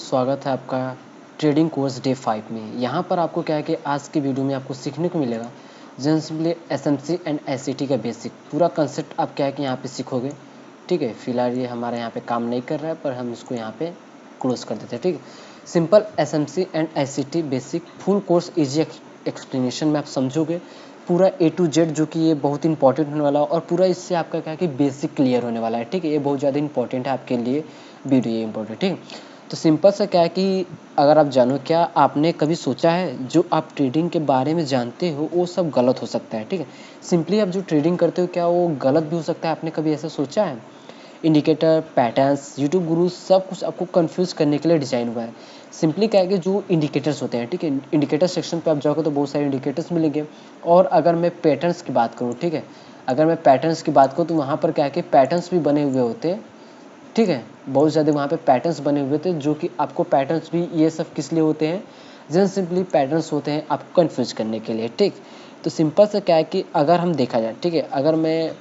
स्वागत है आपका ट्रेडिंग कोर्स डे 5 में। यहाँ पर आपको क्या है कि आज की वीडियो में आपको सीखने को मिलेगा जनरली एसएमसी एंड एससीटी का बेसिक पूरा कंसेप्ट आप क्या है कि यहाँ पे सीखोगे। ठीक है, फिलहाल ये हमारे यहाँ पे काम नहीं कर रहा है पर हम इसको यहाँ पे क्लोज कर देते हैं। ठीक है, simple SMC and SCT basic full course easy explanation में आप समझोगे पूरा A to Z, जो कि ये बहुत इंपॉर्टेंट होने वाला है और पूरा इससे आपका क्या है कि बेसिक क्लियर होने वाला है। ठीक है, ये बहुत ज़्यादा इंपॉर्टेंट है आपके लिए वीडियो, ये इंपॉर्टेंट। ठीक है, तो सिंपल सा क्या है कि अगर आप जानो, क्या आपने कभी सोचा है जो आप ट्रेडिंग के बारे में जानते हो वो सब गलत हो सकता है। ठीक है, सिंपली आप जो ट्रेडिंग करते हो क्या वो गलत भी हो सकता है? आपने कभी ऐसा सोचा है? इंडिकेटर, पैटर्न्स, यूट्यूब गुरु सब कुछ आपको कंफ्यूज करने के लिए डिजाइन हुआ है। सिंपली क्या है कि जो इंडिकेटर्स होते हैं, ठीक है, इंडिकेटर सेक्शन पे आप जाओगे तो बहुत सारे इंडिकेटर्स मिलेंगे। और अगर मैं पैटर्न्स की बात करूँ, ठीक है, अगर मैं पैटर्न्स की बात करूँ तो वहाँ पर क्या है कि पैटर्न्स भी बने हुए होते हैं। ठीक है, बहुत ज़्यादा वहाँ पे पैटर्न्स बने हुए थे, जो कि आपको पैटर्न्स भी ये सब किस लिए होते हैं? जस्ट सिंपली पैटर्न्स होते हैं आपको कंफ्यूज करने के लिए। ठीक, तो सिंपल से क्या है कि अगर हम देखा जाए, ठीक है, अगर मैं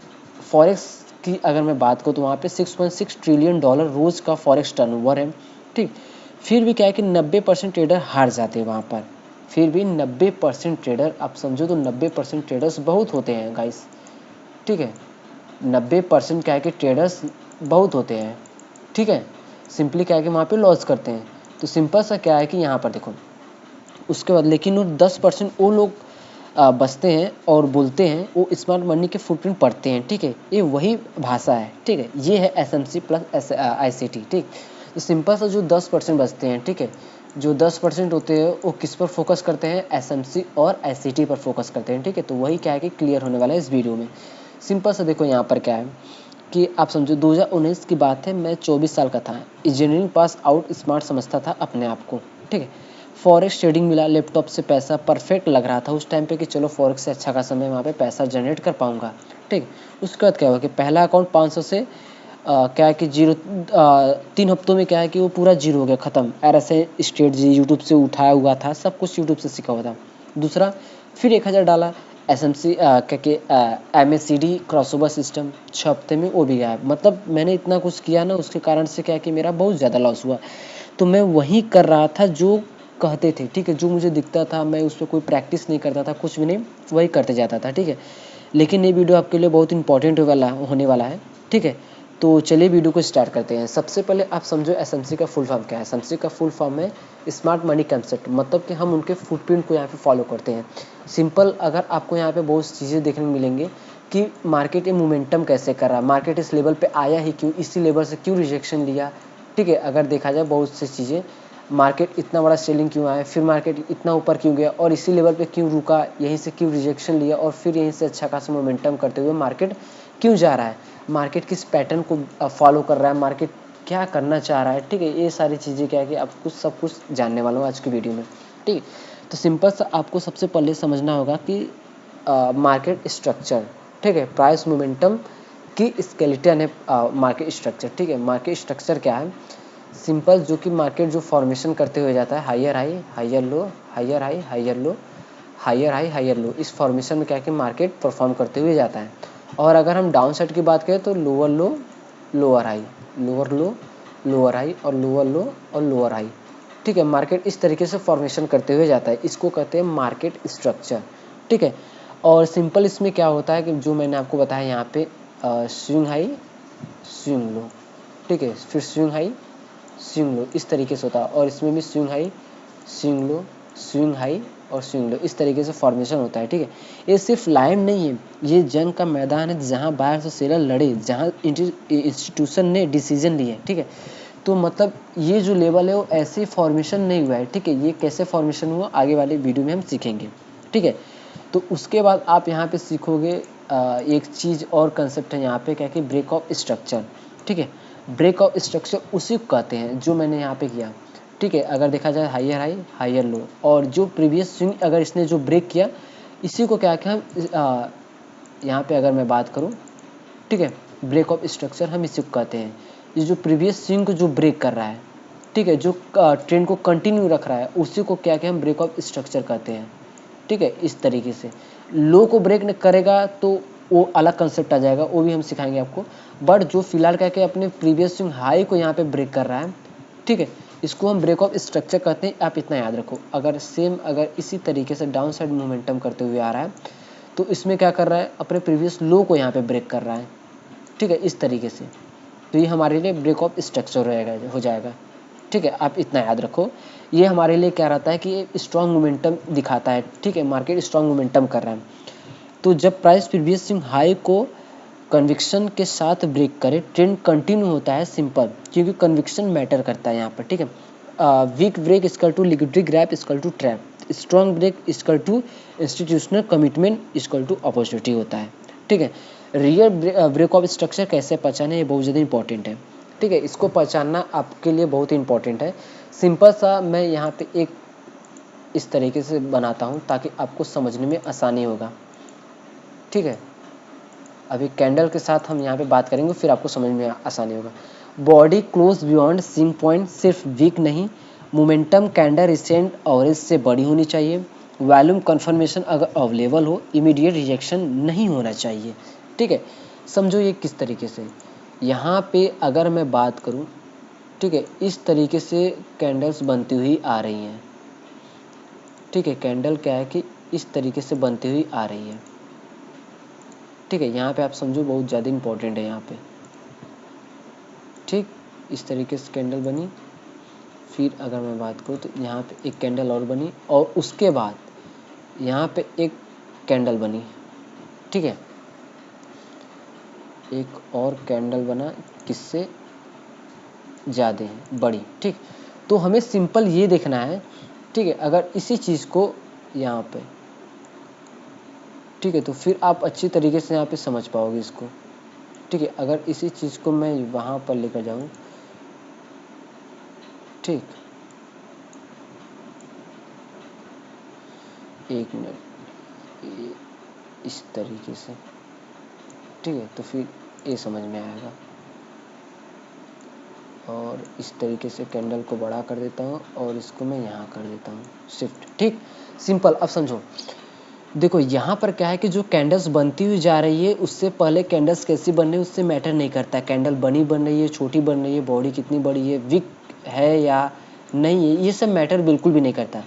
फॉरेक्स की अगर मैं बात करूँ तो वहाँ पे $6.6 ट्रिलियन रोज़ का फॉरेक्स टर्नओवर है। ठीक, फिर भी क्या है कि 90% ट्रेडर हार जाते हैं वहाँ पर। फिर भी 90% ट्रेडर, आप समझो तो 90% ट्रेडर्स बहुत होते हैं गाइस। ठीक है, 90% क्या है कि ट्रेडर्स बहुत होते हैं। ठीक है, सिंपली क्या है कि वहाँ पे लॉस करते हैं। तो सिंपल सा क्या है कि यहाँ पर देखो, उसके बाद लेकिन वो 10% वो लोग बचते हैं और बोलते हैं, वो स्मार्ट मनी के फुटप्रिंट पढ़ते हैं। ठीक है, ये वही भाषा है। ठीक है, ये है एसएमसी प्लस आईसीटी। ठीक, तो सिंपल सा जो 10% बचते हैं, ठीक है, जो 10% होते हैं वो किस पर फोकस करते हैं? एसएमसी और आईसीटी पर फोकस करते हैं। ठीक है, तो वही क्या है कि क्लियर होने वाला है इस वीडियो में। सिंपल सा देखो यहाँ पर क्या है कि आप समझो 2019 की बात है, मैं 24 साल का था, इंजीनियरिंग पास आउट, स्मार्ट समझता था अपने आप को। ठीक है, फॉरेक्स ट्रेडिंग मिला, लैपटॉप से पैसा परफेक्ट लग रहा था उस टाइम पे कि चलो फॉरेक्स से अच्छा खासा मैं वहाँ पे पैसा जनरेट कर पाऊंगा। ठीक, उसके बाद क्या हुआ कि पहला अकाउंट 500 से क्या है कि 3 हफ्तों में क्या है कि वो पूरा जीरो हो गया, ख़त्म। ऐसे स्ट्रेटजी यूट्यूब से उठाया हुआ था, सब कुछ यूट्यूब से सीखा हुआ था। दूसरा, फिर 1000 डाला, एसएमसी क्या कि एमएसीडी क्रॉसओवर सिस्टम 6 हफ्ते में वो भी गया। मतलब मैंने इतना कुछ किया ना, उसके कारण से क्या कि मेरा बहुत ज़्यादा लॉस हुआ। तो मैं वही कर रहा था जो कहते थे। ठीक है, जो मुझे दिखता था, मैं उस पर कोई प्रैक्टिस नहीं करता था, कुछ भी नहीं, वही करते जाता था। ठीक है, लेकिन ये वीडियो आपके लिए बहुत इंपॉर्टेंट होने वाला है। ठीक है, तो चलिए वीडियो को स्टार्ट करते हैं। सबसे पहले आप समझो एसएमसी का फुल फॉर्म क्या है। एसएमसी का फुल फॉर्म है स्मार्ट मनी कंसेप्ट, मतलब कि हम उनके फुटप्रिंट को यहाँ पे फॉलो करते हैं। सिंपल, अगर आपको यहाँ पे बहुत चीज़ें देखने को मिलेंगी कि मार्केट ये मोमेंटम कैसे कर रहा है, मार्केट इस लेवल पे आया ही क्यों, इसी लेवल से क्यों रिजेक्शन लिया। ठीक है, अगर देखा जाए बहुत सी चीज़ें, मार्केट इतना बड़ा सेलिंग क्यों आया, फिर मार्केट इतना ऊपर क्यों गया और इसी लेवल पे क्यों रुका, यहीं से क्यों रिजेक्शन लिया और फिर यहीं से अच्छा खासा मोमेंटम करते हुए मार्केट क्यों जा रहा है, मार्केट किस पैटर्न को फॉलो कर रहा है, मार्केट क्या करना चाह रहा है। ठीक है, ये सारी चीज़ें क्या है कि आपको सब कुछ जानने वाला हूँ आज की वीडियो में। ठीक है, तो सिंपल सा आपको सबसे पहले समझना होगा कि मार्केट स्ट्रक्चर। ठीक है, प्राइस मोमेंटम की स्केलेटन है मार्केट स्ट्रक्चर। ठीक है, मार्केट स्ट्रक्चर क्या है? सिंपल, जो कि मार्केट जो फॉर्मेशन करते हुए जाता है, higher high higher low, higher high higher low, higher high higher low, इस फॉर्मेशन में क्या है कि मार्केट परफॉर्म करते हुए जाता है। और अगर हम डाउन साइड की बात करें तो लोअर लो, लोअर हाई, लोअर लो, लोअर हाई और लोअर लो और लोअर हाई। ठीक है, मार्केट इस तरीके से फॉर्मेशन करते हुए जाता है, इसको कहते हैं मार्केट स्ट्रक्चर। ठीक है, और सिंपल इसमें क्या होता है कि जो मैंने आपको बताया यहाँ पे स्विंग हाई, स्विंग लो, ठीक है, फिर स्विंग हाई, स्विंग लो, इस तरीके से होता है। और इसमें भी swing high, swing low, swing high और स्विंग लो, इस तरीके से फॉर्मेशन होता है। ठीक है, ये सिर्फ लाइन नहीं है, ये जंग का मैदान है जहाँ बायर से सेलर लड़े, जहाँ इंस्टीट्यूशन ने डिसीजन लिए। ठीक है, तो मतलब ये जो लेवल है वो ऐसे फॉर्मेशन नहीं हुआ है। ठीक है, ये कैसे फॉर्मेशन हुआ आगे वाले वीडियो में हम सीखेंगे। ठीक है, तो उसके बाद आप यहाँ पे सीखोगे एक चीज़ और कंसेप्ट है यहाँ पे क्या कि ब्रेक ऑफ स्ट्रक्चर। ठीक है, ब्रेक ऑफ स्ट्रक्चर उसी को कहते हैं जो मैंने यहाँ पे किया। ठीक है, अगर देखा जाए हायर हाई हायर लो, और जो प्रीवियस स्विंग अगर इसने जो ब्रेक किया, इसी को क्या कि हम यहाँ पे अगर मैं बात करूँ, ठीक है, ब्रेक ऑफ स्ट्रक्चर हम इसी को कहते हैं। ये जो प्रीवियस स्विंग को जो ब्रेक कर रहा है, ठीक है, जो ट्रेंड को कंटिन्यू रख रहा है, उसी को क्या कि हम ब्रेक ऑफ स्ट्रक्चर कहते हैं। ठीक है, इस तरीके से लो को ब्रेक न करेगा तो वो अलग कंसेप्ट आ जाएगा, वो भी हम सिखाएंगे आपको। बट जो फिलहाल क्या कि अपने प्रीवियस स्विंग हाई को यहाँ पे ब्रेक कर रहा है, ठीक है, इसको हम ब्रेक ऑफ स्ट्रक्चर कहते हैं। आप इतना याद रखो, अगर इसी तरीके से डाउन साइड मोमेंटम करते हुए आ रहा है तो इसमें क्या कर रहा है, अपने प्रीवियस लो को यहाँ पे ब्रेक कर रहा है, ठीक है, इस तरीके से। तो ये हमारे लिए ब्रेक ऑफ स्ट्रक्चर हो जाएगा, ठीक है। आप इतना याद रखो, ये हमारे लिए क्या रहता है कि ये स्ट्रॉन्ग मोमेंटम दिखाता है, ठीक है, मार्केट स्ट्रॉन्ग मोमेंटम कर रहा है। तो जब प्राइस प्रीवियस स्विंग हाई को कन्विक्शन के साथ ब्रेक करे, ट्रेंड कंटिन्यू होता है, सिंपल, क्योंकि कन्विक्शन मैटर करता है यहाँ पर, ठीक है। Week break equal to liquidity grab equal to trap, strong break equal to institutional commitment equal to opportunity होता है, ठीक है। रियल ब्रेक ऑफ स्ट्रक्चर कैसे पहचाने, ये बहुत ज़्यादा इंपॉर्टेंट है, ठीक है। इसको पहचानना आपके लिए बहुत ही इंपॉर्टेंट है। सिंपल सा मैं यहाँ पे एक इस तरीके से बनाता हूँ ताकि आपको समझने में आसानी होगा, ठीक है। अभी कैंडल के साथ हम यहाँ पे बात करेंगे, फिर आपको समझ में आसानी होगा। Body close beyond swing point, सिर्फ वीक नहीं, मोमेंटम कैंडल रिसेंट एवरेज से बड़ी होनी चाहिए, वॉल्यूम कंफर्मेशन अगर अवेलेबल हो, इमीडिएट रिजेक्शन नहीं होना चाहिए, ठीक है। समझो ये किस तरीके से, यहाँ पे अगर मैं बात करूँ, ठीक है, इस तरीके से कैंडल्स बनती हुई आ रही हैं, ठीक है। कैंडल क्या है कि इस तरीके से बनती हुई आ रही है, ठीक है। यहाँ पे आप समझो बहुत ज़्यादा इंपॉर्टेंट है यहाँ पे, ठीक। इस तरीके से कैंडल बनी, फिर अगर मैं बात करूँ तो यहाँ पे एक कैंडल और बनी, और उसके बाद यहाँ पे एक कैंडल बनी, ठीक है, एक और कैंडल बना, किससे ज़्यादा है, बड़ी, ठीक। तो हमें सिंपल ये देखना है, ठीक है। अगर इसी चीज़ को यहाँ पे, ठीक है, तो फिर आप अच्छी तरीके से यहाँ पे समझ पाओगे इसको, ठीक है। अगर इसी चीज़ को मैं वहाँ पर लेकर जाऊँ, ठीक, एक मिनट, इस तरीके से, ठीक है, तो फिर ये समझ में आएगा। और इस तरीके से कैंडल को बड़ा कर देता हूँ और इसको मैं यहाँ कर देता हूँ शिफ्ट, ठीक, सिंपल। अब समझो, देखो यहाँ पर क्या है कि जो कैंडल्स बनती हुई जा रही है, उससे पहले कैंडल्स कैसी बन रही है उससे मैटर नहीं करता है। कैंडल बन रही है, छोटी बन रही है, बॉडी कितनी बड़ी है, वीक है या नहीं है, ये सब मैटर बिल्कुल भी नहीं करता।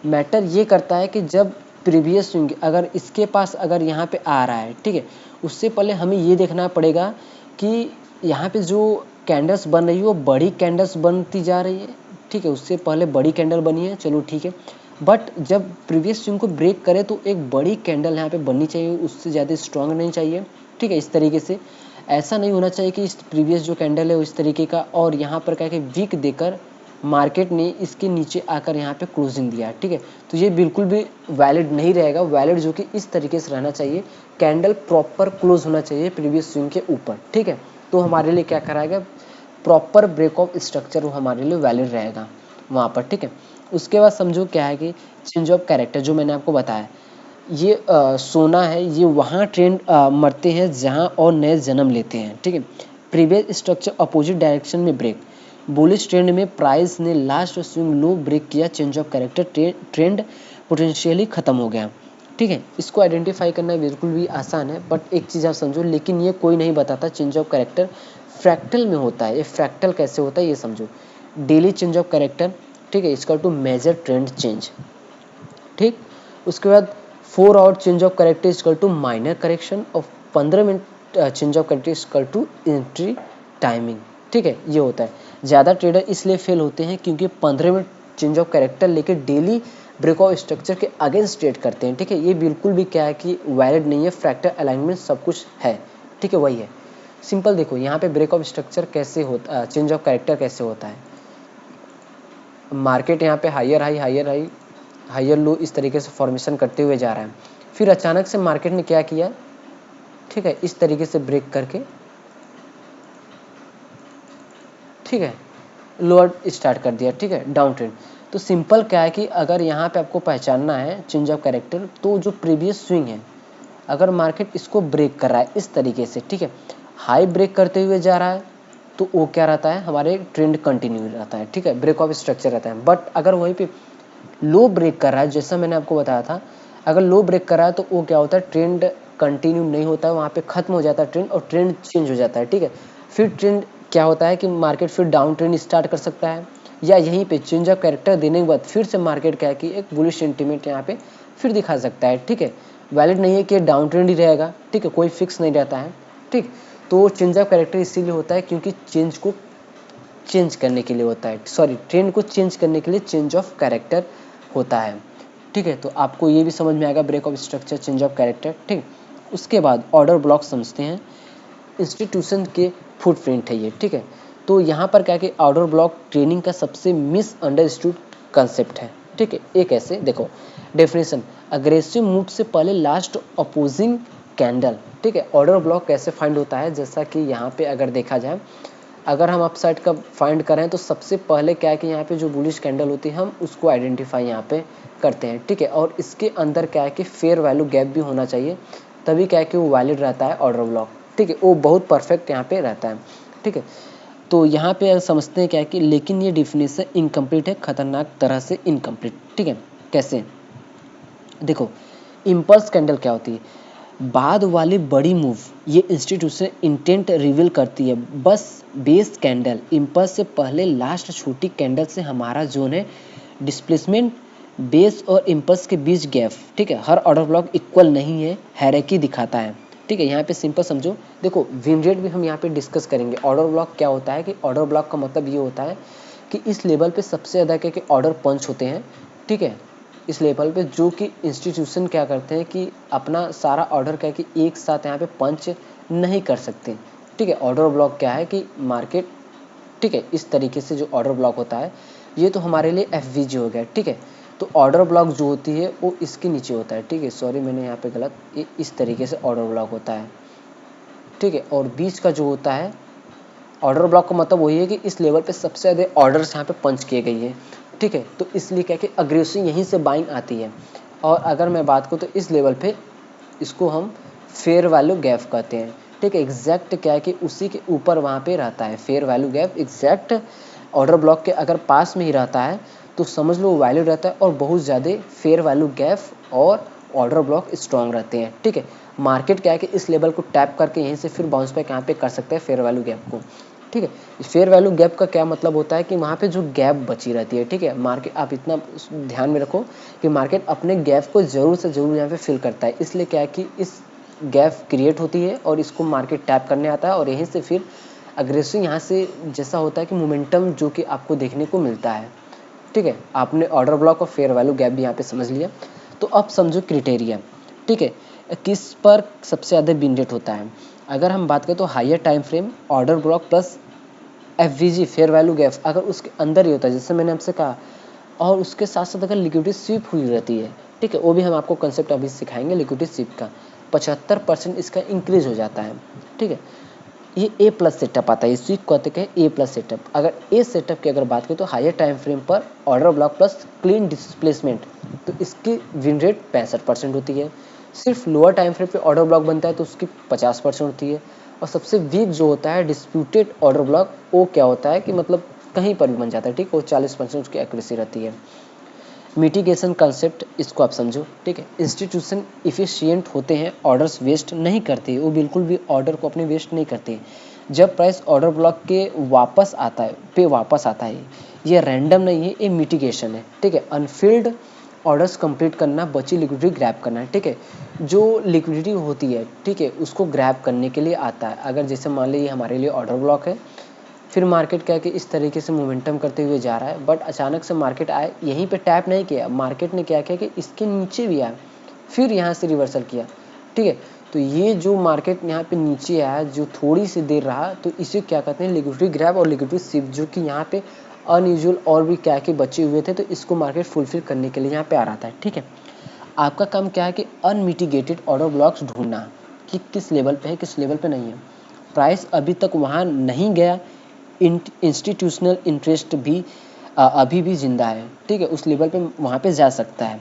मैटर ये करता है कि जब प्रीवियस स्विंग अगर इसके पास अगर यहाँ पे आ रहा है, ठीक है, उससे पहले हमें ये देखना पड़ेगा कि यहाँ पे जो कैंडल्स बन रही है वो बड़ी कैंडल्स बनती जा रही है, ठीक है। उससे पहले बड़ी कैंडल बनी है, चलो ठीक है, बट जब प्रीवियस स्विंग को ब्रेक करे तो एक बड़ी कैंडल यहाँ पे बननी चाहिए, उससे ज़्यादा स्ट्रांग नहीं चाहिए, ठीक है। इस तरीके से ऐसा नहीं होना चाहिए कि इस प्रीवियस जो कैंडल है वो इस तरीके का, और यहाँ पर क्या है कि वीक देकर मार्केट ने इसके नीचे आकर यहाँ पे क्लोजिंग दिया, ठीक है। तो ये बिल्कुल भी वैलिड नहीं रहेगा। वैलिड जो कि इस तरीके से रहना चाहिए, कैंडल प्रॉपर क्लोज होना चाहिए प्रीवियस स्विंग के ऊपर, ठीक है। तो हमारे लिए क्या कराएगा, प्रॉपर ब्रेक ऑफ स्ट्रक्चर वो हमारे लिए वैलिड रहेगा वहाँ पर, ठीक है। उसके बाद समझो क्या है कि चेंज ऑफ कैरेक्टर, जो मैंने आपको बताया, ये सोना है, ये वहाँ ट्रेंड मरते हैं जहाँ और नए जन्म लेते हैं, ठीक है। प्रीवियस स्ट्रक्चर अपोजिट डायरेक्शन में ब्रेक, बुलिश ट्रेंड में प्राइस ने लास्ट स्विंग लो ब्रेक किया, change of character, trend potentially खत्म हो गया, ठीक है। इसको आइडेंटिफाई करना बिल्कुल भी आसान है, बट एक चीज़ आप समझो, लेकिन ये कोई नहीं बताता चेंज ऑफ कैरेक्टर फ्रैक्टल में होता है। ये फ्रैक्टल कैसे होता है ये समझो, डेली चेंज ऑफ कैरेक्टर, ठीक है, इसका टू मेजर ट्रेंड चेंज, ठीक। उसके बाद 4 hour change of character equal to minor correction, और 15 minute change of character equal to entry timing, ठीक है। ये होता है, ज़्यादा ट्रेडर इसलिए फेल होते हैं क्योंकि 15 मिनट चेंज ऑफ कैरेक्टर लेके डेली ब्रेक ऑफ स्ट्रक्चर के अगेंस्ट ट्रेड करते हैं, ठीक है। ये बिल्कुल भी क्या है कि वैलिड नहीं है, फ्रैक्टल अलाइनमेंट सब कुछ है, ठीक है, वही है सिंपल। देखो यहाँ पे ब्रेक ऑफ स्ट्रक्चर कैसे होता, चेंज ऑफ कैरेक्टर कैसे होता है, मार्केट यहाँ पे higher high higher high higher low इस तरीके से फॉर्मेशन करते हुए जा रहा है, फिर अचानक से मार्केट ने क्या किया, ठीक है, इस तरीके से ब्रेक करके, ठीक है, लोअर स्टार्ट कर दिया, ठीक है, डाउन ट्रेंड। तो सिंपल क्या है कि अगर यहाँ पे आपको पहचानना है चेंज ऑफ कैरेक्टर, तो जो प्रीवियस स्विंग है अगर मार्केट इसको ब्रेक कर रहा है इस तरीके से, ठीक है, हाई ब्रेक करते हुए जा रहा है, तो वो क्या रहता है, हमारे ट्रेंड कंटिन्यू रहता है, ठीक है, ब्रेक ऑफ स्ट्रक्चर रहता है। बट अगर वहीं पे लो ब्रेक कर रहा है, जैसा मैंने आपको बताया था, अगर लो ब्रेक कर रहा है तो वो क्या होता है, ट्रेंड कंटिन्यू नहीं होता है, वहाँ पे खत्म हो जाता है ट्रेंड और ट्रेंड चेंज हो जाता है, ठीक है। फिर ट्रेंड क्या होता है कि मार्केट फिर डाउन ट्रेंड स्टार्ट कर सकता है, या यहीं पे चेंज ऑफ कैरेक्टर देने के बाद फिर से मार्केट क्या है कि एक बुलिश सेंटीमेंट यहाँ पे फिर दिखा सकता है। ठीक है, वैलिड नहीं है कि डाउन ट्रेंड ही रहेगा। ठीक है, कोई फिक्स नहीं रहता है। ठीक, तो चेंज ऑफ कैरेक्टर इसीलिए होता है क्योंकि चेंज को चेंज करने के लिए होता है, सॉरी ट्रेंड को चेंज करने के लिए चेंज ऑफ कैरेक्टर होता है। ठीक है, तो आपको ये भी समझ में आएगा break of structure, change of character. ठीक, उसके बाद ऑर्डर ब्लॉक समझते हैं। इंस्टीट्यूशन के फुटप्रिंट है ये। ठीक है, तो यहाँ पर क्या है कि ऑर्डर ब्लॉक ट्रेनिंग का सबसे मिसअंडरस्टूड कंसेप्ट है। ठीक है, एक ऐसे देखो डेफिनेशन, अग्रेसिव मूव से पहले लास्ट अपोजिंग कैंडल। ठीक है, ऑर्डर ब्लॉक कैसे फाइंड होता है, जैसा कि यहाँ पे अगर देखा जाए, अगर हम अपसाइड का फाइंड करें तो सबसे पहले क्या है कि यहाँ पे जो बुलिश कैंडल होती है हम उसको आइडेंटिफाई यहाँ पे करते हैं। ठीक है, और इसके अंदर क्या है कि फेयर वैल्यू गैप भी होना चाहिए, तभी क्या है कि वो वैलिड रहता है ऑर्डर ब्लॉक। ठीक है, वो बहुत परफेक्ट यहाँ पे रहता है। ठीक है, तो यहाँ पे समझते हैं क्या है कि लेकिन ये डिफिनेशन इनकम्प्लीट है, खतरनाक तरह से इनकम्प्लीट। ठीक है, कैसे देखो, इम्पल्स कैंडल क्या होती है, बाद वाली बड़ी मूव ये इंस्टीट्यूशन इंटेंट रिवील करती है। बस बेस कैंडल इम्पल्स से पहले लास्ट छोटी कैंडल से हमारा जोन है डिस्प्लेसमेंट, बेस और इम्पल्स के बीच गैप। ठीक है, हर ऑर्डर ब्लॉक इक्वल नहीं है, हायरार्की दिखाता है। ठीक है, यहाँ पे सिंपल समझो, देखो विन रेट भी हम यहाँ पे डिस्कस करेंगे। ऑर्डर ब्लॉक क्या होता है कि ऑर्डर ब्लॉक का मतलब ये होता है कि इस लेवल पे सबसे ज़्यादा क्या कि ऑर्डर पंच होते हैं। ठीक है, इस लेवल पे जो कि इंस्टीट्यूशन क्या करते हैं कि अपना सारा ऑर्डर क्या कि एक साथ यहाँ पे पंच नहीं कर सकते। ठीक है, ऑर्डर ब्लॉक क्या है कि मार्केट, ठीक है, इस तरीके से जो ऑर्डर ब्लॉक होता है ये तो हमारे लिए एफवीजी हो गया। ठीक है, तो ऑर्डर ब्लॉक जो होती है वो इसके नीचे होता है। ठीक है, सॉरी मैंने यहाँ पे गलत, ये इस तरीके से ऑर्डर ब्लॉक होता है। ठीक है, और बीच का जो होता है ऑर्डर ब्लॉक का मतलब वही है कि इस लेवल पे सबसे ज़्यादा ऑर्डर्स यहाँ पे पंच किए गई है। ठीक है, तो इसलिए क्या कि अग्रेसिव यहीं से बाइंग आती है। और अगर मैं बात करूँ तो इस लेवल पे इसको हम फेयर वैल्यू गैप कहते हैं। ठीक है, एग्जैक्ट क्या है कि उसी के ऊपर वहाँ पे रहता है fair value gap, exact order block के अगर पास में ही रहता है तो समझ लो वैल्यू रहता है, और बहुत ज़्यादा फेयर वैल्यू गैप और ऑर्डर ब्लॉक स्ट्रॉन्ग रहते हैं। ठीक है, मार्केट क्या है कि इस लेवल को टैप करके यहीं से फिर बाउंस बैक यहाँ पे कर सकते हैं फेयर वैल्यू गैप को। ठीक है, फेयर वैल्यू गैप का क्या मतलब होता है कि वहाँ पे जो गैप बची रहती है। ठीक है, मार्केट आप इतना ध्यान में रखो कि मार्केट अपने गैप को ज़रूर से ज़रूर यहाँ पे फिल करता है, इसलिए क्या है कि इस गैप क्रिएट होती है और इसको मार्केट टैप करने आता है, और यहीं से फिर अग्रेसिव यहाँ से जैसा होता है कि मोमेंटम जो कि आपको देखने को मिलता है। ठीक है, आपने ऑर्डर ब्लॉक और फेयर वैल्यू गैप भी यहाँ पे समझ लिया। तो अब समझो क्राइटेरिया। ठीक है, किस पर सबसे ज़्यादा विन रेट होता है। अगर हम बात करें तो higher time frame order block plus FVG fair value gap अगर उसके अंदर ही होता है, जैसे मैंने आपसे कहा, और उसके साथ साथ अगर लिक्विडिटी स्वीप हुई रहती है। ठीक है, वो भी हम आपको कंसेप्ट अभी सिखाएंगे लिक्विडिटी स्वीप का, 75% इसका इंक्रीज हो जाता है। ठीक है, ये ए प्लस सेटअप आता है, इस वीक कहते हैं ए प्लस सेटअप। अगर ए सेटअप की अगर बात करें तो हायर टाइम फ्रेम पर order block plus clean displacement, तो इसकी विन रेट 65% होती है। सिर्फ लोअर टाइम फ्रेम पे ऑर्डर ब्लॉक बनता है तो उसकी 50% होती है। और सबसे वीक जो होता है डिस्प्यूटेड ऑर्डर ब्लॉक, वो क्या होता है कि मतलब कहीं पर भी बन जाता है। ठीक, वो 40% उसकी एक्यूरेसी रहती है। मिटिगेशन कंसेप्ट, इसको आप समझो। ठीक है, इंस्टीट्यूशन इफिशिएंट होते हैं, ऑर्डर्स वेस्ट नहीं करते, वो बिल्कुल भी ऑर्डर को अपने वेस्ट नहीं करते। जब प्राइस ऑर्डर ब्लॉक के वापस आता है, ये रैंडम नहीं है, ये मिटिगेशन है। ठीक है, अनफिल्ड ऑर्डर्स कंप्लीट करना, बची लिक्विडिटी ग्रैब करना है। ठीक है, जो लिक्विडिटी होती है, ठीक है, उसको ग्रैब करने के लिए आता है। अगर जैसे मान लीजिए हमारे लिए ऑर्डर ब्लॉक है, फिर मार्केट क्या है कि इस तरीके से मोमेंटम करते हुए जा रहा है, बट अचानक से मार्केट आए, यहीं पे टैप नहीं किया, मार्केट ने क्या किया कि इसके नीचे भी आया, फिर यहाँ से रिवर्सल किया। ठीक है, तो ये जो मार्केट यहाँ पे नीचे आया, जो थोड़ी सी देर रहा, तो इसे क्या कहते हैं लिक्विडिटी ग्रैब और लिक्विडिटी शिफ्ट, जो कि यहाँ पे अनयूजुअल और भी क्या कि बचे हुए थे, तो इसको मार्केट फुलफिल करने के लिए यहाँ पे आ रहा था। ठीक है, आपका काम क्या है कि अनमिटिगेटेड ऑर्डर ब्लॉक्स ढूंढना कि किस लेवल पे है, किस लेवल पे नहीं है। प्राइस अभी तक वहाँ नहीं गया, इंस्टीट्यूशनल इंटरेस्ट भी अभी भी जिंदा है। ठीक है, उस लेवल पे वहाँ पे जा सकता है।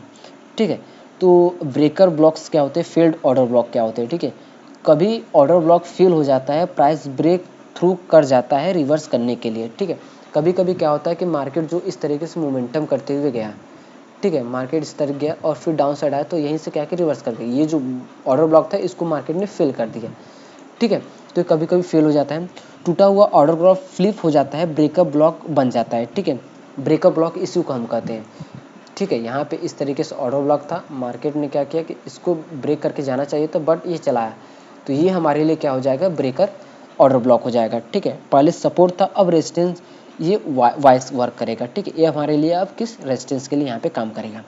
ठीक है, तो ब्रेकर ब्लॉक्स क्या होते हैं, फेल्ड ऑर्डर ब्लॉक क्या होते हैं। ठीक है, कभी ऑर्डर ब्लॉक फेल हो जाता है, प्राइस ब्रेक थ्रू कर जाता है रिवर्स करने के लिए। ठीक है, कभी कभी क्या होता है कि मार्केट जो इस तरीके से मोमेंटम करते हुए गया, ठीक है, मार्केट इस तरह गया और फिर डाउन साइड आया, तो यहीं से क्या कि रिवर्स कर गई, ये जो ऑर्डर ब्लॉक था इसको मार्केट ने फिल कर दिया। ठीक है, तो कभी कभी फेल हो जाता है, टूटा हुआ ऑर्डर ब्लॉक फ्लिप हो जाता है, ब्रेकअप ब्लॉक बन जाता है। ठीक है, ब्रेकर ब्लॉक इसी को हम कहते हैं, ठीक है। यहाँ पे इस तरीके से ऑर्डर ब्लॉक था, मार्केट ने क्या किया कि इसको ब्रेक करके जाना चाहिए था, बट ये चलाया, तो ये हमारे लिए क्या हो जाएगा, ब्रेकर ऑर्डर ब्लॉक हो जाएगा, ठीक है। पहले सपोर्ट था, अब रेजिस्टेंस, ये वाइस वर्क करेगा, ठीक है। ये हमारे लिए अब किस रेजिस्टेंस के लिए यहाँ पे काम करेगा।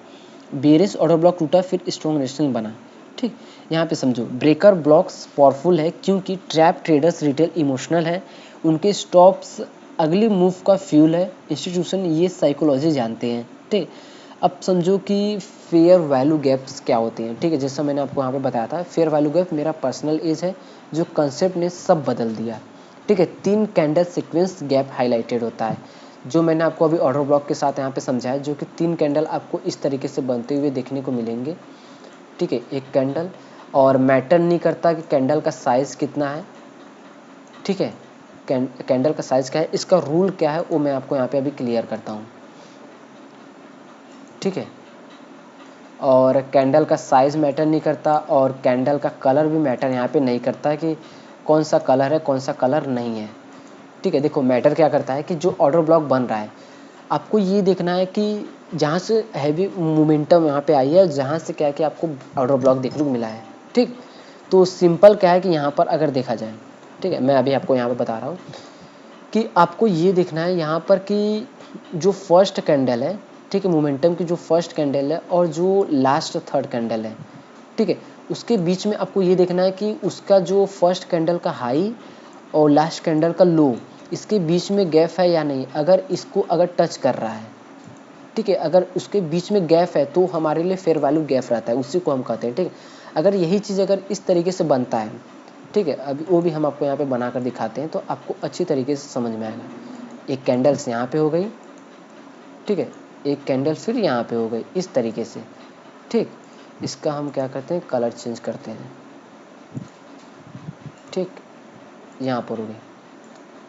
बेरिश ऑर्डर ब्लॉक टूटा, फिर स्ट्रॉन्ग रेजिस्टेंस बना, ठीक। यहाँ पे समझो ब्रेकर ब्लॉक्स पावरफुल है क्योंकि ट्रैप ट्रेडर्स रिटेल इमोशनल है, उनके स्टॉप्स अगली मूव का फ्यूल है, इंस्टीट्यूशन ये साइकोलॉजी जानते हैं, ठीक। अब समझो कि फेयर वैल्यू गैप्स क्या होते हैं, ठीक है। जैसा मैंने आपको यहाँ पे बताया था, फेयर वैल्यू गैप मेरा पर्सनल एज है, जो कंसेप्ट ने सब बदल दिया, ठीक है। 3 कैंडल सीक्वेंस गैप हाईलाइटेड होता है, जो मैंने आपको अभी ऑर्डर ब्लॉक के साथ यहाँ पे समझाया, जो कि 3 कैंडल आपको इस तरीके से बनते हुए देखने को मिलेंगे, ठीक है। एक कैंडल, और मैटर नहीं करता कि कैंडल का साइज कितना है, ठीक है। कैंडल का साइज क्या है, इसका रूल क्या है, वो मैं आपको यहाँ पे अभी क्लियर करता हूँ, ठीक है। और कैंडल का साइज मैटर नहीं करता, और कैंडल का कलर भी मैटर यहाँ पे नहीं करता कि कौन सा कलर है कौन सा कलर नहीं है, ठीक है। देखो मैटर क्या करता है कि जो ऑर्डर ब्लॉक बन रहा है, आपको ये देखना है कि जहाँ से हैवी मोमेंटम यहाँ पे आई है, जहाँ से क्या है कि आपको ऑर्डर ब्लॉक देखने को मिला है, ठीक। तो सिंपल क्या है कि यहाँ पर अगर देखा जाए, ठीक है, मैं अभी आपको यहाँ पर बता रहा हूँ कि आपको ये देखना है यहाँ पर कि जो फर्स्ट कैंडल है, ठीक है, मोमेंटम की जो फर्स्ट कैंडल है और जो लास्ट थर्ड कैंडल है, ठीक है, उसके बीच में आपको ये देखना है कि उसका जो फर्स्ट कैंडल का हाई और लास्ट कैंडल का लो, इसके बीच में गैप है या नहीं। अगर इसको अगर टच कर रहा है, ठीक है, अगर उसके बीच में गैप है तो हमारे लिए फेयर वैल्यू गैप रहता है, उसी को हम कहते हैं, ठीक है। अगर यही चीज़ अगर इस तरीके से बनता है, ठीक है, अभी वो भी हम आपको यहाँ पे बना कर दिखाते हैं तो आपको अच्छी तरीके से समझ में आएगा। एक कैंडल्स यहाँ पे हो गई, ठीक है, एक कैंडल फिर यहाँ पे हो गई, इस तरीके से, ठीक। इसका हम क्या करते हैं, कलर चेंज करते हैं, ठीक, यहाँ पर हो गई,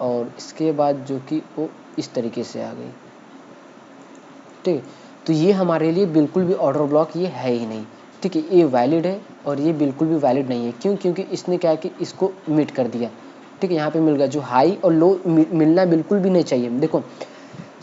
और इसके बाद जो कि वो इस तरीके से आ गई, ठीक। तो ये हमारे लिए बिल्कुल भी ऑर्डर ब्लॉक ये है ही नहीं, ठीक है। ये वैलिड है और ये बिल्कुल भी वैलिड नहीं है, क्यों, क्योंकि इसने क्या कि इसको मीट कर दिया, ठीक है। यहाँ पे मिल गया, जो हाई और लो मिलना बिल्कुल भी नहीं चाहिए। देखो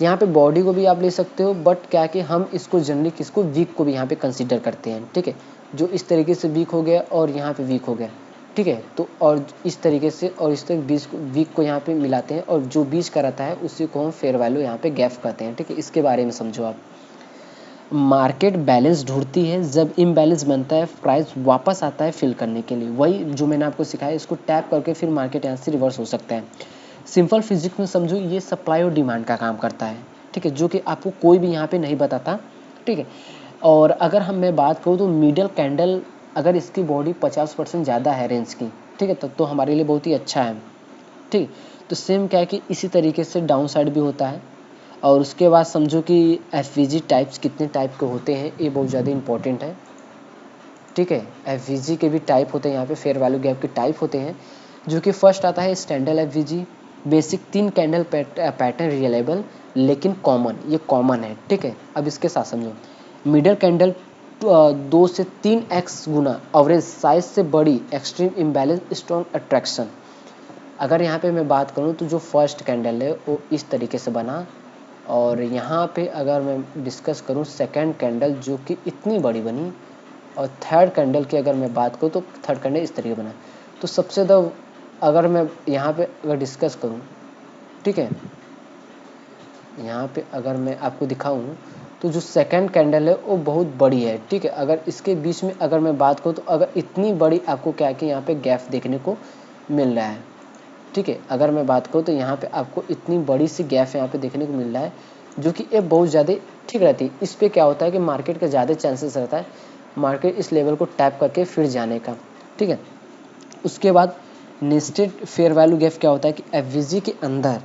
यहाँ पे बॉडी को भी आप ले सकते हो, बट क्या कि हम इसको जनरली किसको, वीक को भी यहाँ पे कंसीडर करते हैं, ठीक है। जो इस तरीके से वीक हो गया और यहाँ पे वीक हो गया, ठीक है, तो और इस तरीके से और इस तरह बीच वीक को यहाँ पे मिलाते हैं, और जो बीच का रहता है उसी को हम फेयर वैल्यू यहाँ पे गैप कहते हैं, ठीक है। इसके बारे में समझो आप। मार्केट बैलेंस ढूंढती है, जब इम्बैलेंस बनता है प्राइस वापस आता है फिल करने के लिए, वही जो मैंने आपको सिखाया, इसको टैप करके फिर मार्केट यहाँ से रिवर्स हो सकता है। सिंपल फिजिक्स में समझो, ये सप्लाई और डिमांड का काम करता है, ठीक है, जो कि आपको कोई भी यहाँ पे नहीं बताता, ठीक है। और अगर मैं बात करूँ तो मिडल कैंडल अगर इसकी बॉडी 50% ज़्यादा है रेंज की, ठीक है, तब तो हमारे लिए बहुत ही अच्छा है, ठीक। तो सेम क्या है कि इसी तरीके से डाउन साइड भी होता है। और उसके बाद समझो कि एफवीजी टाइप्स कितने टाइप के होते हैं, ये बहुत ज़्यादा इंपॉर्टेंट है, ठीक है। एफवीजी के भी टाइप होते हैं, यहाँ पे फेयर वैल्यू गैप के टाइप होते हैं, जो कि फर्स्ट आता है standard FVG, basic 3 candle pattern reliable लेकिन कॉमन, ये कॉमन है, ठीक है। अब इसके साथ समझो, मिडल कैंडल 2 से 3x गुना एवरेज साइज से बड़ी, एक्सट्रीम इम्बैलेंस, स्ट्रॉन्ग अट्रैक्शन। अगर यहाँ पे मैं बात करूँ तो जो फर्स्ट कैंडल है वो इस तरीके से बना, और यहाँ पे अगर मैं डिस्कस करूँ सेकंड कैंडल जो कि इतनी बड़ी बनी, और थर्ड कैंडल की अगर मैं बात करूँ तो थर्ड कैंडल इस तरीके बना। तो सबसे ज़्यादा अगर मैं यहाँ पे अगर डिस्कस करूँ, ठीक है, यहाँ पे अगर मैं आपको दिखाऊँ तो जो सेकंड कैंडल है वो बहुत बड़ी है, ठीक है। अगर इसके बीच में अगर मैं बात करूँ तो अगर इतनी बड़ी आपको क्या कि यहाँ पे गैप देखने को मिल रहा है, ठीक है। अगर मैं बात करूँ तो यहाँ पे आपको इतनी बड़ी सी गैप यहाँ पे देखने को मिल रहा है, जो कि ये बहुत ज़्यादा ठीक रहती है। इस पे क्या होता है कि मार्केट का ज़्यादा चांसेस रहता है मार्केट इस लेवल को टैप करके फिर जाने का, ठीक है। उसके बाद नेस्टेड फेयर वैल्यू गैप क्या होता है कि एफवीजी के अंदर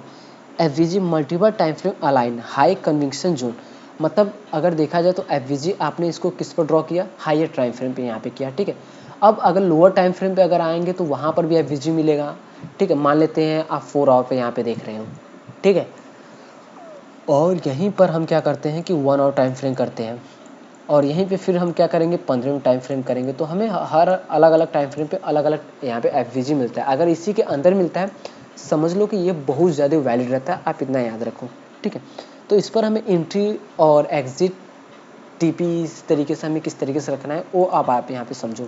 FVG multiple time frame align high conviction zone, मतलब अगर देखा जाए तो एफवीजी आपने इसको किस पर ड्रॉ किया, हायर टाइम फ्रेम पे यहाँ पे किया, ठीक है। अब अगर लोअर टाइम फ्रेम पे अगर आएंगे तो वहाँ पर भी एफवीजी मिलेगा, ठीक है। मान लेते हैं आप 4 आवर पे यहाँ पे देख रहे हो, ठीक है, और यहीं पर हम क्या करते हैं कि 1 आवर टाइम फ्रेम करते हैं, और यहीं पे फिर हम क्या करेंगे 15 मिनट टाइम फ्रेम करेंगे, तो हमें हर अलग अलग टाइम फ्रेम पे अलग अलग यहाँ पे एफवीजी मिलता है। अगर इसी के अंदर मिलता है समझ लो कि ये बहुत ज़्यादा वैलिड रहता है, आप इतना याद रखो, ठीक है। तो इस पर हमें एंट्री और एग्जिट टीपी इस तरीके से हमें किस तरीके से रखना है वो आप यहाँ पे समझो।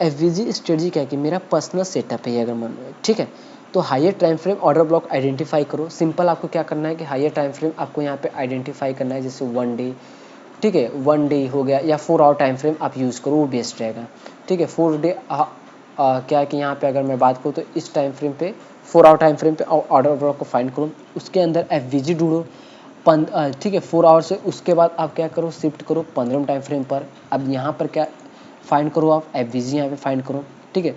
एफवीजी स्ट्रेटजी क्या है कि मेरा पर्सनल सेटअप है अगर मन ठीक है। तो higher time frame order block identify करो। सिंपल आपको क्या करना है कि हायर टाइम फ्रेम आपको यहाँ पे आइडेंटिफाई करना है, जैसे 1 डे, ठीक है, 1 डे हो गया या 4 आवर टाइम फ्रेम आप यूज़ करो, वो बेस्ट रहेगा, ठीक है। 4 डे क्या है कि यहाँ पे अगर मैं बात करूँ तो इस टाइम फ्रेम पे 4 आवर टाइम फ्रेम पे ऑर्डर ब्लॉक को फाइंड करो, उसके अंदर एफवीजी ढूंढो, ठीक है, 4 आवर से उसके बाद आप क्या करो, शिफ्ट करो 15 टाइम फ्रेम पर। अब यहाँ पर क्या फाइंड करो, आप एफवीजी यहाँ पे फाइंड करो, ठीक है।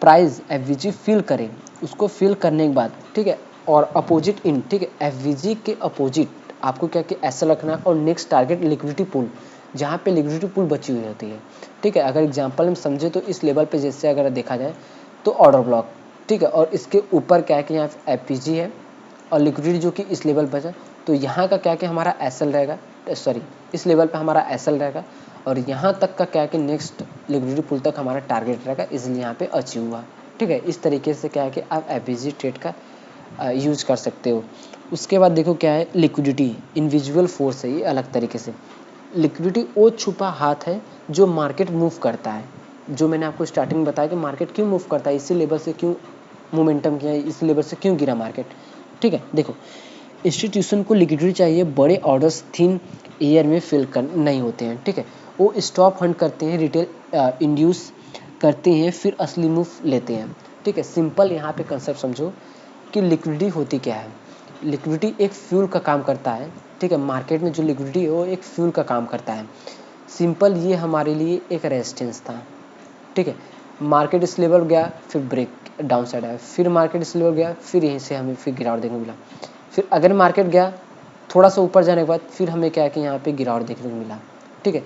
प्राइस एफवीजी फिल करें, उसको फिल करने के बाद, ठीक है, और अपोजिट इन, ठीक है, एफवीजी के अपोजिट आपको क्या कि ऐसा रखना है। और नेक्स्ट टारगेट लिक्विडिटी पूल, जहाँ पे लिक्विडिटी पूल बची हुई होती है, ठीक है। अगर एग्जांपल हम समझे तो इस लेवल पे जैसे अगर देखा जाए तो ऑर्डर ब्लॉक, ठीक है, और इसके ऊपर क्या है कि यहाँ एफपीजी है और लिक्विडिटी जो कि इस लेवल पर है, तो यहाँ का क्या कि हमारा एसएल रहेगा, सॉरी इस लेवल पे हमारा एसएल रहेगा, और यहाँ तक का क्या है कि नेक्स्ट लिक्विडिटी पूल तक हमारा टारगेट रहेगा, इसलिए यहाँ पे अचीव हुआ, ठीक है। इस तरीके से क्या है कि आप एफपीजी ट्रेड का यूज कर सकते हो। उसके बाद देखो क्या है, लिक्विडिटी इनविजुअल फोर्स है, ये अलग तरीके से। लिक्विडिटी वो छुपा हाथ है जो मार्केट मूव करता है, जो मैंने आपको स्टार्टिंग में बताया कि मार्केट क्यों मूव करता है, इसी लेवल से क्यों मोमेंटम किया, इस लेवल से क्यों गिरा मार्केट, ठीक है। देखो इंस्टीट्यूशन को लिक्विडिटी चाहिए, बड़े ऑर्डर्स थिन ईयर में फिल कर नहीं होते हैं, ठीक है। वो स्टॉप हंट करते हैं, रिटेल इंड्यूस करते हैं, फिर असली मूव लेते हैं, ठीक है। सिंपल यहाँ पे कंसेप्ट समझो कि लिक्विडिटी होती क्या है। लिक्विडिटी एक फ्यूल का काम करता है, ठीक है। मार्केट में जो लिक्विडिटी है वो एक फ्यूल का काम करता है। सिंपल ये हमारे लिए एक रेजिस्टेंस था, ठीक है। मार्केट इस लेवल गया, फिर ब्रेक डाउन साइड आया, फिर मार्केट इस लेवल गया, फिर यहीं से हमें फिर गिरावट देखने को मिला। फिर अगर मार्केट गया थोड़ा सा ऊपर जाने के बाद फिर हमें क्या है कि यहाँ पे गिरावट देखने को मिला, ठीक है।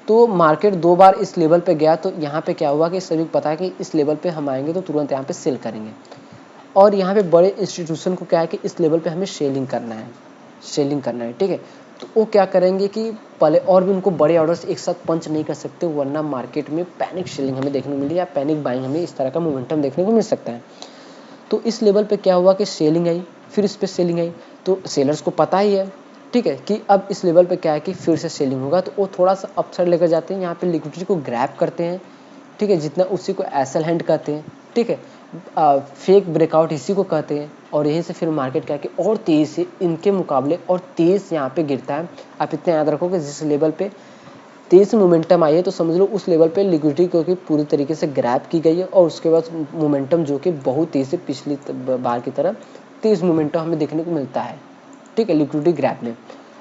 तो मार्केट 2 बार इस लेवल पे गया, तो यहाँ पे क्या हुआ कि सभी को पता है कि इस लेवल पे हम आएंगे तो तुरंत यहाँ पे सेल करेंगे, और यहाँ पे बड़े इंस्टीट्यूशन को क्या है कि इस लेवल पे हमें सेलिंग करना है, ठीक है। तो वो क्या करेंगे कि पहले, और भी उनको बड़े ऑर्डर्स एक साथ पंच नहीं कर सकते, वरना मार्केट में पैनिक सेलिंग हमें देखने को मिली या पैनिक बाइंग हमें इस तरह का मोमेंटम देखने को मिल सकता है। तो इस लेवल पे क्या हुआ कि सेलिंग आई, फिर इस पे सेलिंग आई, तो सेलर्स को पता ही है, ठीक है, कि अब इस लेवल पे क्या है कि फिर से सेलिंग होगा, तो वो थोड़ा सा अपसाइड लेकर जाते हैं, यहाँ पे लिक्विडिटी को ग्रैब करते हैं, ठीक है, जितना उसी को एसएल हैंड कहते हैं, ठीक है। फेक ब्रेकआउट इसी को कहते हैं, और यहीं से फिर मार्केट क्या है कि और तेज़ से इनके मुकाबले और तेज़ यहाँ पे गिरता है। आप इतना याद रखो कि जिस लेवल पे तेज़ मोमेंटम आई है तो समझ लो उस लेवल पे लिक्विडिटी क्योंकि पूरी तरीके से ग्रैब की गई है, और उसके बाद मोमेंटम जो कि बहुत तेज़ से पिछली बार की तरह तेज़ मोमेंटम हमें देखने को मिलता है, ठीक है, लिक्विडिटी ग्रैब में।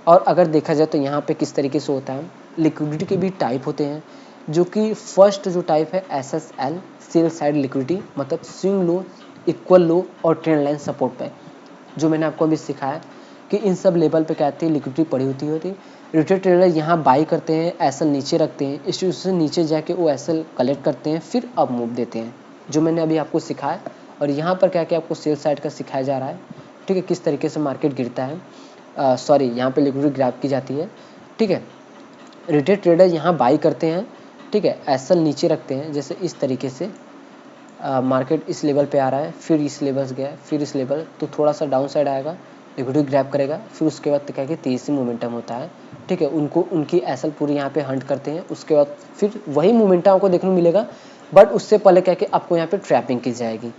और अगर देखा जाए तो यहाँ पे किस तरीके से होता है, लिक्विडिटी के भी टाइप होते हैं, जो कि फर्स्ट जो टाइप है SSL सेल साइड लिक्विडिटी, मतलब स्विंग लो, इक्वल लो और ट्रेंड लाइन सपोर्ट पे, जो मैंने आपको अभी सिखाया कि इन सब लेवल पे क्या है लिक्विडिटी पड़ी होती है। रिटेल ट्रेडर यहाँ बाई करते हैं, एसएल नीचे रखते हैं, इंस्टीट्यूशन नीचे जाके वो एसएल कलेक्ट करते हैं, फिर अब मूव देते हैं, जो मैंने अभी आपको सिखाया। और यहाँ पर क्या क्या आपको सेल साइड का सिखाया जा रहा है, ठीक है, किस तरीके से मार्केट गिरता है, सॉरी यहाँ पे लिक्विडिटी ग्रैब की जाती है, ठीक है। रिटेल ट्रेडर यहाँ बाई करते हैं, ठीक है, एसएल नीचे रखते हैं, जैसे इस तरीके से मार्केट इस लेवल पे आ रहा है, फिर इस लेवल से गया, फिर इस लेवल, तो थोड़ा सा डाउन साइड आएगा, लिक्विडिटी ग्रैब करेगा, फिर उसके बाद क्या है कि तेज़ से मोमेंटम होता है, ठीक है। उनको उनकी एसएल पूरी यहाँ पे हंट करते हैं, उसके बाद फिर वही मोमेंटम आपको देखने को मिलेगा, बट उससे पहले क्या है कि आपको यहाँ पे ट्रैपिंग की जाएगी,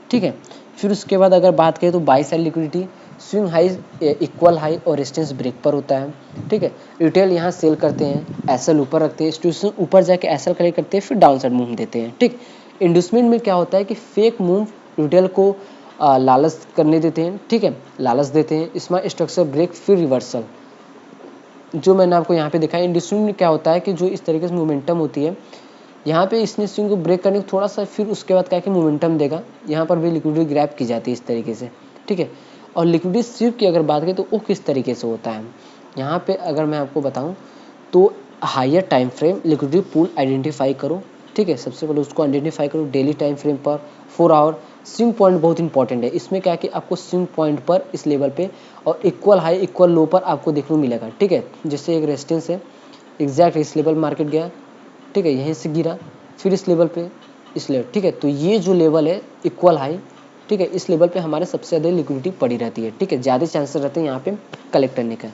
ठीक है। फिर उसके बाद अगर बात करें तो by side liquidity swing high, equal high और रेजिस्टेंस ब्रेक पर होता है, ठीक है। रिटेल यहाँ सेल करते हैं, एसएल ऊपर रखते हैं, इंस्टीट्यूशन ऊपर जाके एसएल कलेक्ट करते हैं, फिर डाउन साइड मूव देते हैं, ठीक। इंडस्टमेंट में क्या होता है कि फेक मूव रिटेल को लालच करने देते हैं, ठीक है, लालच देते हैं, इसमें स्ट्रक्चर ब्रेक फिर रिवर्सल, जो मैंने आपको यहाँ पे दिखाया। इंडस्ट्मेंट में क्या होता है कि जो इस तरीके से मोमेंटम होती है, यहाँ पे इसने स्विंग को ब्रेक करने को थोड़ा सा, फिर उसके बाद क्या है कि मोमेंटम देगा, यहाँ पर भी लिक्विडिटी ग्रैब की जाती है इस तरीके से, ठीक है। और लिक्विडिटी स्वीप की अगर बात करें तो वो किस तरीके से होता है, यहाँ पे अगर मैं आपको बताऊँ तो higher time frame liquidity pool identify करो, ठीक है। सबसे पहले उसको आइडेंटिफाई करो डेली टाइम फ्रेम पर 4 आवर। स्विंग पॉइंट बहुत इंपॉर्टेंट है, इसमें क्या है कि आपको स्विंग पॉइंट पर इस लेवल पे और इक्वल हाई इक्वल लो पर आपको देखने को मिलेगा, ठीक है। जैसे एक रेजिस्टेंस है, एग्जैक्ट इस लेवल मार्केट गया, ठीक है, यहीं से गिरा, फिर इस लेवल पे इस लेवल, ठीक है। तो ये जो लेवल है इक्वल हाई, ठीक है। इस लेवल पे हमारे सबसे ज़्यादा लिक्विडिटी पड़ी रहती है, ठीक है, ज़्यादा चांसेस रहते हैं यहाँ पे कलेक्ट करने का।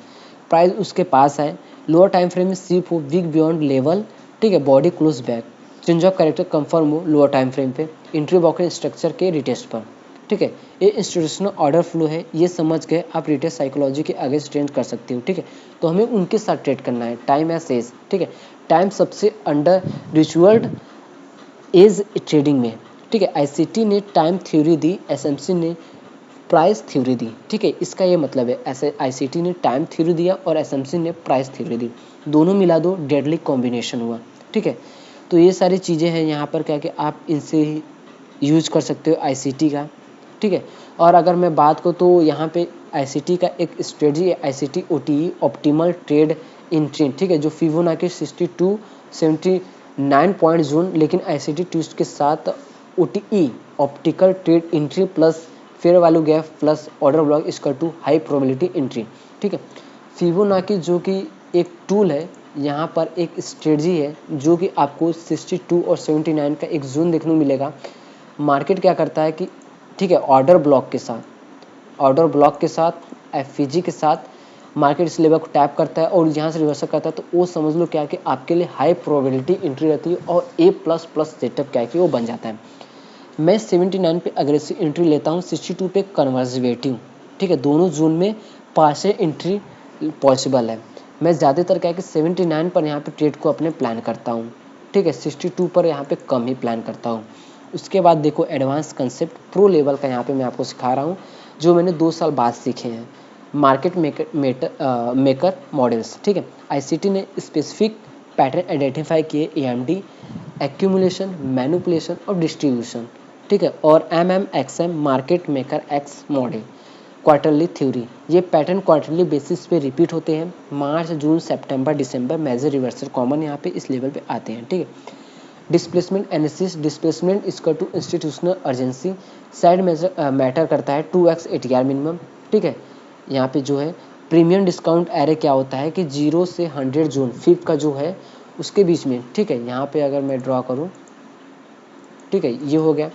प्राइस उसके पास है, लोअर टाइम फ्रेम में सीप हो, वीक बियॉन्ड लेवल, ठीक है, body close back, change of character confirm हो लोअर टाइम फ्रेम पे, एंट्री ब्रोकर स्ट्रक्चर के रिटेस्ट पर, ठीक है। ये इंस्टीट्यूशनल ऑर्डर फ्लो है, ये समझ के आप रिटेल साइकोलॉजी के आगे ट्रेड कर सकते हो, ठीक है। तो हमें उनके साथ ट्रेड करना है, टाइम या सेज, ठीक है। टाइम सबसे अंडर रिचुअल्ड एज ट्रेडिंग में, ठीक है। आईसीटी ने टाइम थ्योरी दी, एसएमसी ने प्राइस थ्योरी दी, ठीक है। इसका ये मतलब है, ऐसे आईसीटी ने टाइम थ्योरी दिया और एसएमसी ने प्राइस थ्योरी दी, दोनों मिला दो डेडली कॉम्बिनेशन हुआ, ठीक है। तो ये सारी चीज़ें हैं यहाँ पर क्या कि आप इनसे यूज कर सकते हो आईसीटी का, ठीक है। और अगर मैं बात करूँ तो यहाँ पे आईसीटी का एक स्ट्रेटजी है, ICT OTE optimal trade in trend, ठीक है, जो फिबोनाची 62 79 पॉइंट जोन, लेकिन आईसीटी ट्विस्ट के साथ OTE optical trade entry plus fair value gap plus order block इसका टू हाई प्रोबेबिलिटी एंट्री, ठीक है। फिबोनाची जो कि एक टूल है, यहाँ पर एक स्ट्रेटजी है जो कि आपको 62 और 79 का एक जोन देखने को मिलेगा। मार्केट क्या करता है कि, ठीक है, ऑर्डर ब्लॉक के साथ एफईजी के साथ मार्केट इस लेवल को टैप करता है और यहाँ से रिवर्सल करता है, तो वो समझ लो क्या है कि आपके लिए हाई प्रोबेबिलिटी एंट्री रहती है और A++ सेटअप क्या है कि वो बन जाता है। मैं 79 पे अग्रेसिव एंट्री लेता हूँ, 62 पे कन्वर्जेटिव, ठीक है। दोनों जोन में पार्शियल एंट्री पॉसिबल है। मैं ज़्यादातर क्या है कि 79 पर यहाँ पे ट्रेड को अपने प्लान करता हूँ, ठीक है। 62 पर यहाँ पे कम ही प्लान करता हूँ। उसके बाद देखो एडवांस कंसेप्ट प्रो लेवल का यहाँ पे मैं आपको सिखा रहा हूँ, जो मैंने 2 साल बाद सीखे हैं। मार्केट मेकर मॉडल्स, ठीक है। आईसीटी ने स्पेसिफिक पैटर्न आइडेंटिफाई किए, एएमडी एक्यूमुलेशन, मैनिपुलेशन और डिस्ट्रीब्यूशन, ठीक है। और MMXM market maker X model quarterly theory, ये पैटर्न क्वार्टरली बेसिस पे रिपीट होते हैं। मार्च जून सितंबर दिसंबर मेजर रिवर्सल कॉमन यहाँ पे इस लेवल पे आते हैं, ठीक है। डिस्प्लेसमेंट एनालिसिस, डिस्प्लेसमेंट इसका to institutional urgency, side major matter करता है 2x ATR मिनिमम, ठीक है। यहाँ पे जो है प्रीमियम डिस्काउंट एरे क्या होता है कि 0 से 100 जोन फिफ्थ का जो है उसके बीच में, ठीक है। यहाँ पे अगर मैं ड्रॉ करूँ, ठीक है, ये हो गया।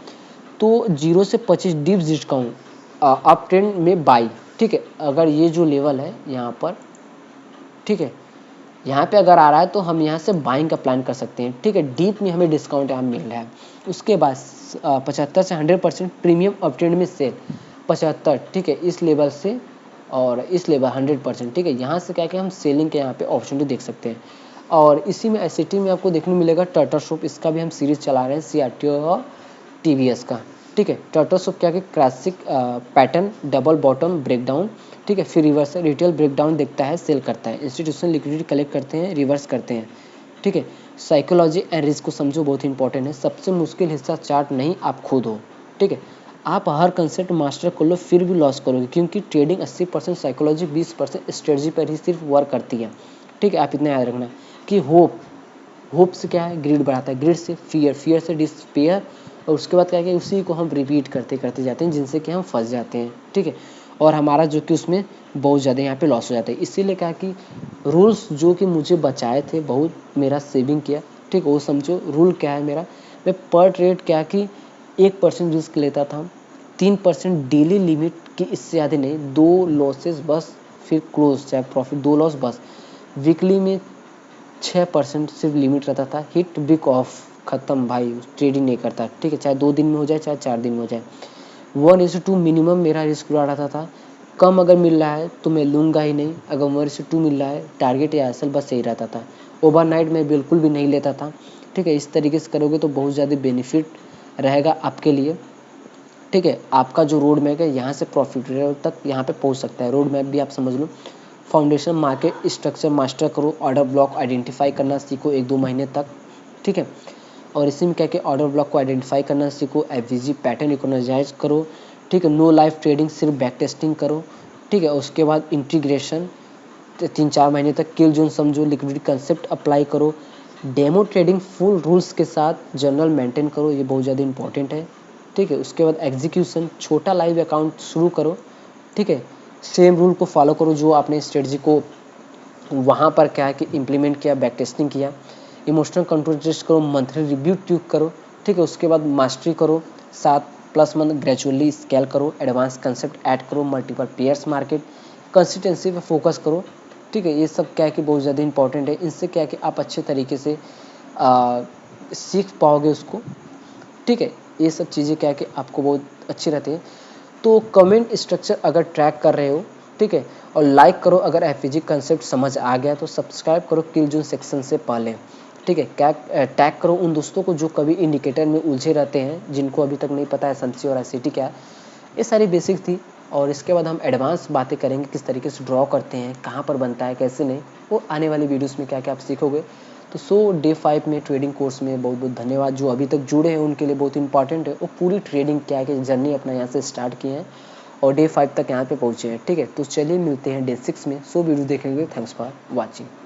तो 0 से 25 डिप्स डिस्काउंट अप ट्रेंड में बाई, ठीक है। अगर ये जो लेवल है यहाँ पर, ठीक है, यहाँ पे अगर आ रहा है तो हम यहाँ से बाइंग का प्लान कर सकते हैं, ठीक है। डीप में हमें डिस्काउंट यहाँ मिल रहा है। उसके बाद 75 से 100% प्रीमियम अप ट्रेंड में सेल 75, ठीक है, इस लेवल से और इस लेवल 100%, ठीक है। यहाँ से क्या कि हम सेलिंग के यहाँ पे ऑप्शन देख सकते हैं। और इसी में एससीटी में आपको देखने को मिलेगा टर्टल शॉप, इसका भी हम सीरीज चला रहे हैं, CRT और TVS का, ठीक है। टर्टल शॉप क्या कि classic pattern double bottom breakdown, ठीक है, फिर रिवर्स रिटेल ब्रेकडाउन देखता है, सेल करता है, इंस्टीट्यूशनल लिक्विडिटी कलेक्ट करते हैं, रिवर्स करते हैं, ठीक है। साइकोलॉजी एंड रिस्क को समझो, बहुत इंपॉर्टेंट है। सबसे मुश्किल हिस्सा चार्ट नहीं, आप खुद हो, ठीक है। आप हर कंसेप्ट मास्टर कर लो फिर भी लॉस करोगे, क्योंकि ट्रेडिंग 80% साइकोलॉजी 20% स्ट्रेटजी पर ही सिर्फ वर्क करती है, ठीक है। आप इतना याद रखना कि होप से क्या है, ग्रीड बढ़ाता है, ग्रीड से फियर से डिस्पेयर, और उसके बाद क्या है कि उसी को हम रिपीट करते करते जाते हैं, जिनसे कि हम फंस जाते हैं, ठीक है। और हमारा जो कि उसमें बहुत ज़्यादा यहाँ पे लॉस हो जाता है। इसीलिए क्या कि रूल्स जो कि मुझे बचाए थे, बहुत मेरा सेविंग किया, ठीक, वो समझो। रूल क्या है मेरा, मैं पर ट्रेड क्या कि 1% रिस्क लेता था, 3% डेली लिमिट की, इससे ज़्यादा नहीं, 2 लॉसेस बस, फिर क्लोज चाहे प्रॉफिट, 2 लॉस बस। वीकली में 6% सिर्फ लिमिट रहता था, हिट बिग ऑफ, ख़त्म भाई, ट्रेडिंग नहीं करता, ठीक है, चाहे 2 दिन में हो जाए चाहे 4 दिन में हो जाए। 1:2 मिनिमम मेरा रिस्क उड़ा रहता था। कम अगर मिल रहा है तो मैं लूँगा ही नहीं, अगर 1:2 मिल रहा है टारगेट या एसएल बस यही रहता था। ओवरनाइट में बिल्कुल भी नहीं लेता था, ठीक है। इस तरीके से करोगे तो बहुत ज़्यादा बेनिफिट रहेगा आपके लिए, ठीक है। आपका जो रोड मैप है यहाँ से प्रॉफिट तक यहाँ पे पहुँच सकता है, रोड मैप भी आप समझ लो। फाउंडेशन मार्केट स्ट्रक्चर मास्टर करो, ऑर्डर ब्लॉक आइडेंटिफाई करना सीखो 1-2 महीने तक, ठीक है। और इसी में क्या कि ऑर्डर ब्लॉक को आइडेंटिफाई करना सीखो, एफवीजी पैटर्न रिकॉग्नाइज करो, ठीक है। नो लाइव ट्रेडिंग, सिर्फ बैक टेस्टिंग करो, ठीक है। उसके बाद इंटीग्रेशन 3-4 महीने तक, किल जोन समझो, लिक्विडिटी कंसेप्ट अप्लाई करो, डेमो ट्रेडिंग फुल रूल्स के साथ जर्नल मेंटेन करो, ये बहुत ज़्यादा इंपॉर्टेंट है, ठीक है। उसके बाद एग्जीक्यूशन, छोटा लाइव अकाउंट शुरू करो, ठीक है। सेम रूल को फॉलो करो जो आपने स्ट्रेटजी को वहाँ पर क्या है कि इम्प्लीमेंट किया, बैक टेस्टिंग किया। इमोशनल कंट्रोल टेस्ट करो, मंथली रिव्यू ट्यूक करो, ठीक है। उसके बाद मास्टरी करो, 7 प्लस मंथ ग्रेजुअली स्केल करो, एडवांस कंसेप्ट ऐड करो, मल्टीपल पेयर्स मार्केट, कंसिस्टेंसी पे फोकस करो। ठीक है, ये सब क्या है कि बहुत ज़्यादा इंपॉर्टेंट है। इससे क्या है कि आप अच्छे तरीके से सीख पाओगे उसको। ठीक है, ये सब चीज़ें क्या है कि आपको बहुत अच्छी रहती है। तो कमेंट स्ट्रक्चर अगर ट्रैक कर रहे हो, ठीक है, और लाइक करो अगर एफपीजी कंसेप्ट समझ आ गया तो सब्सक्राइब करो किल जोन सेक्शन से पहले। ठीक है, टैग करो उन दोस्तों को जो कभी इंडिकेटर में उलझे रहते हैं, जिनको अभी तक नहीं पता है एसएमसी और एसईटी क्या है। ये सारी बेसिक थी, और इसके बाद हम एडवांस बातें करेंगे किस तरीके से ड्रॉ करते हैं, कहाँ पर बनता है, कैसे नहीं, वो आने वाली वीडियोस में क्या क्या आप सीखोगे। तो डे 5 में ट्रेडिंग कोर्स में बहुत बहुत धन्यवाद। जो अभी तक जुड़े हैं उनके लिए बहुत इंपॉर्टेंट है, वो पूरी ट्रेडिंग क्या है कि जर्नी अपना यहाँ से स्टार्ट किए हैं और डे 5 तक यहाँ पे पहुँचे हैं। ठीक है, तो चलिए मिलते हैं डे 6 में। वीडियो देखेंगे। Thanks for watching.